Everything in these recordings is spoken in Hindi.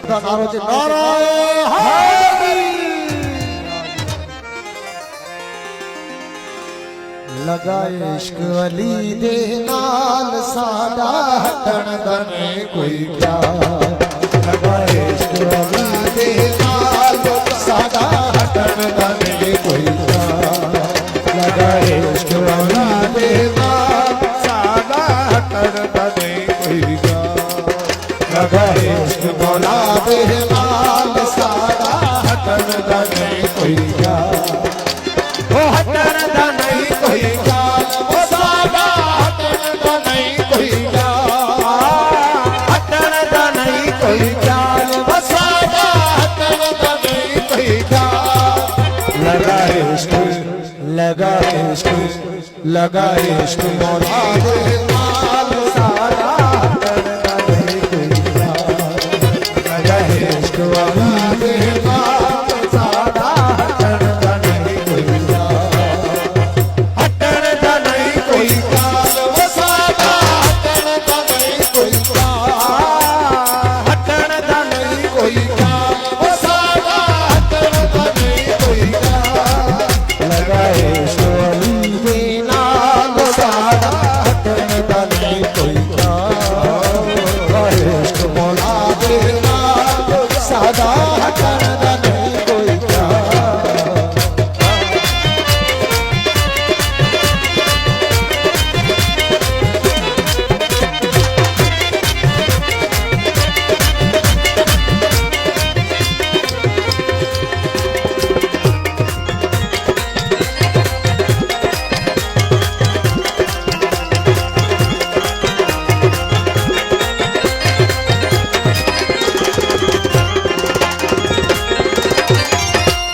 सबका नारो जे नारायण लगाए इश्क अली दे नाल सादा हटन दा नहीं कोई क्या लगाए इश्क अली दे नाल सादा हटन दा नहीं कोई क्या लगाए इश्क अली दे नाल सादा हटन दा नहीं कोई क्या लगाए इश्क मौला दे नाल सादा हटन दा नहीं कोई क्या ओ हटन दा नहीं कोई क्या ओ सादा हटन दा नहीं कोई क्या हटन दा नहीं कोई क्या ओ सादा हटन दा नहीं कोई क्या लगा इश्क मौला दे नाल सादा हटन दा नहीं कोई क्या लगा इश्क मौला दे नाल सादा हटन दा नहीं कोई क्या हटन दा नहीं कोई क्या ओ सादा हटन दा नहीं कोई क्या हटन दा नहीं कोई क्या ओ सादा हटन दा नहीं कोई क्या लगा इश्क अली दे नाल सादा हटन दा नहीं कोई क्या लगा इश्क मौला दे नाल सादा हटन दा नहीं कोई क्या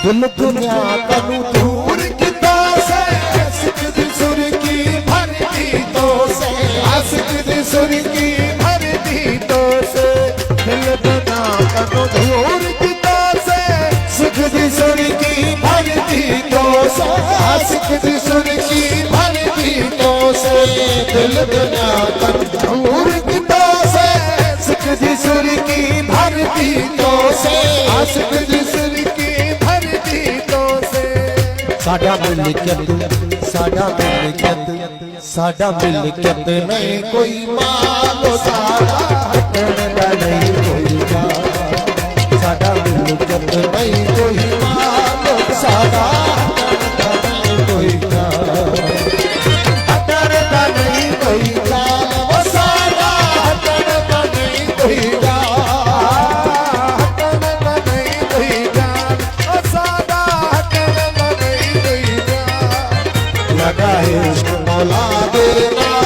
दिल दुनिया तनु दूर किता से आशिक दी सुर की भरती तो से आशिक दी सुर की भरती तो से दिल दुनिया तनु दूर किता से सुख दी सुर की भरती तो से आशिक दी सुर की भरती तो से दिल दुनिया तनु दूर किता से सुख दी सुर की भरती तो से आशिक दी सुर साडा मिलकत नहीं कोई मालो साडा हटन दा नहीं कोई क्या साडा मिलकत नहीं कोई मालो साडा हटन दा नहीं कोई क्या हटन दा नहीं कोई क्या ओ साडा हटन दा नहीं कोई क्या हटन दा नहीं कोई क्या ओ साडा हटन दा नहीं कोई क्या लगा इश्क मौला दे नाल